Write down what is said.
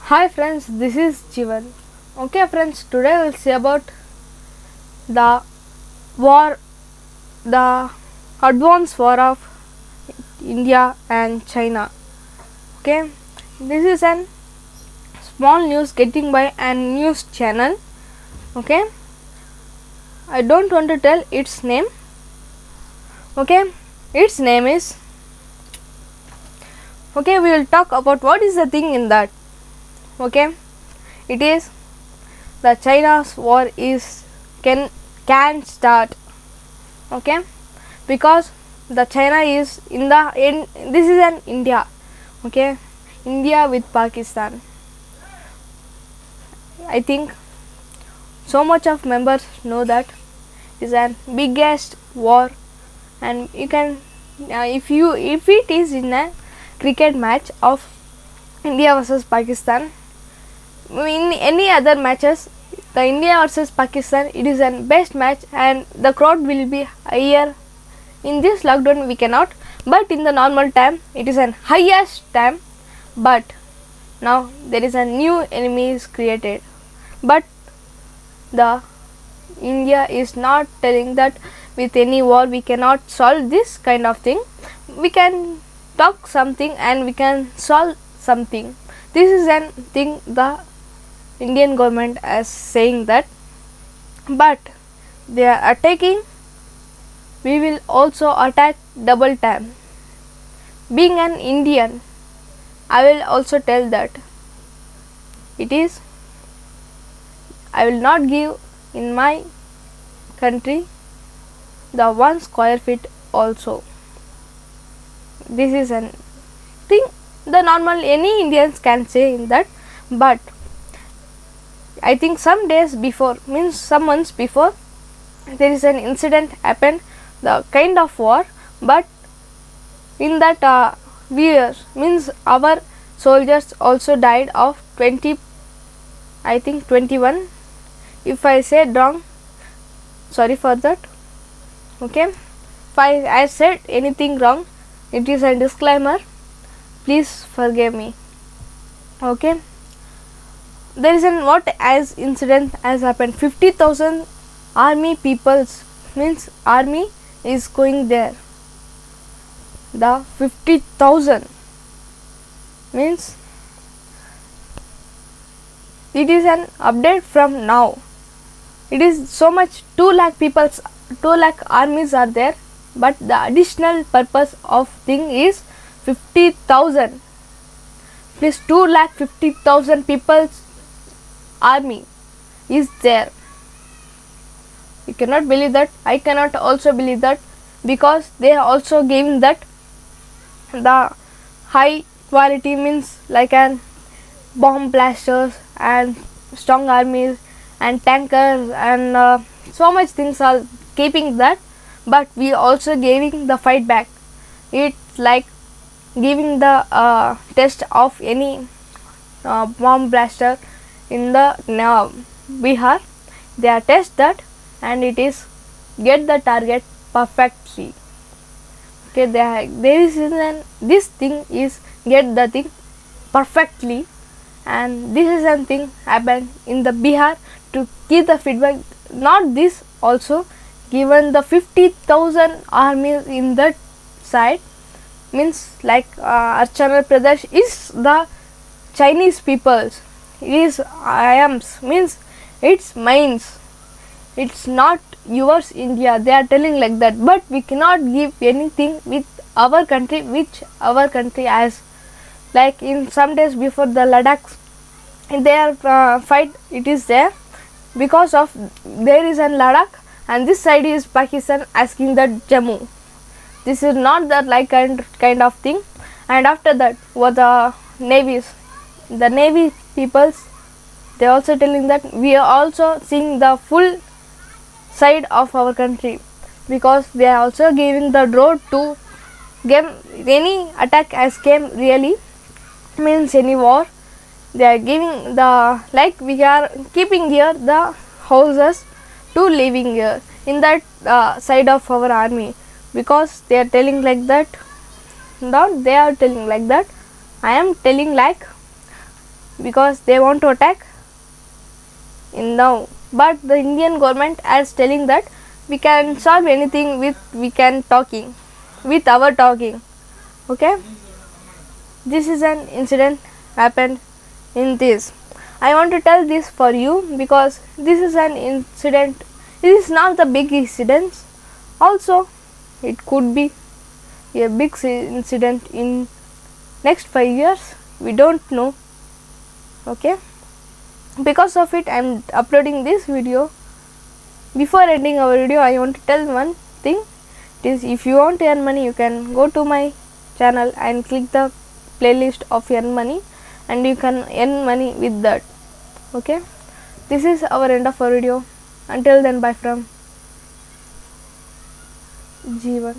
Hi friends, this is Jivan. Okay friends, today we'll see about the war, the advanced war of India and China. Okay, this is an small news getting by a news channel. Okay, I don't want to tell its name. Okay, its name is. Okay, we will talk about what is the thing in that. Okay, it is the China's war is can start. Okay, because the China is in the in this is an India. Okay, India with Pakistan. I think so much of members know that is an biggest war, and you can if it is in a cricket match of India versus Pakistan, in any other matches, the India versus Pakistan, it is an best match and the crowd will be higher. In this lockdown we cannot, but in the normal time it is an highest time. But now there is a new enemy is created, but the India is not telling that with any war we cannot solve this kind of thing. We can talk something and we can solve something. This is an thing the Indian government is saying that, but they are attacking. We will also attack double time. Being an Indian, I will also tell that it is. I will not give in my country the 1 square feet also. This is an thing the normal any Indians can say in that, but I think some days before, means some months before, there is an incident happened, the kind of war, but in that years, means our soldiers also died of 20, I think 21. If I said wrong, sorry for that. Okay, if I said anything wrong, it is a disclaimer. Please forgive me. Okay, there is an what as incident has happened. 50,000 army peoples, means army is going there. The 50,000 means it is an update from now. It is so much 2 lakh peoples, 2 lakh armies are there, but the additional purpose of thing is 50,000. Please 2 lakh 50,000 people's army is there. You cannot believe that. I cannot also believe that, because they are also giving that the high quality, means like an bomb blasters and strong armies and tankers and so much things are keeping that, but we also giving the fight back. It's like giving the test of any bomb blaster in the Bihar. They are test that and it is get the target perfectly. Okay, there is this thing is get the thing perfectly, and this is something happened in the Bihar to give the feedback. Not this also given the 50,000 armies in that side, means like Arunachal Pradesh is the Chinese peoples. It is IAMS, means it's mines. It's not yours India. They are telling like that, but we cannot give anything with our country, which our country has. Like in some days before the Ladakh, their fight it is there, because of there is an Ladakh and this side is Pakistan asking that Jammu. This is not that like kind of thing. And after that was the navies, the navy peoples, they also telling that we are also seeing the full side of our country, because they are also giving the road to game any attack as came really, means any war. They are giving the like we are keeping here the houses to living here in that side of our army, because they are telling like that. Not they are telling like that, I am telling like because they want to attack in now. But the Indian government is telling that we can solve anything with our talking. Okay, this is an incident happened in this. I want to tell this for you because this is an incident. It is not the big incident. Also, it could be a big incident in next 5 years. We don't know. Okay, because of it I am uploading this video. Before ending our video, I want to tell one thing. It is, if you want to earn money, you can go to my channel and click the playlist of earn money, and you can earn money with that. Okay, this is our end of our video. Until then, bye from Jeevan.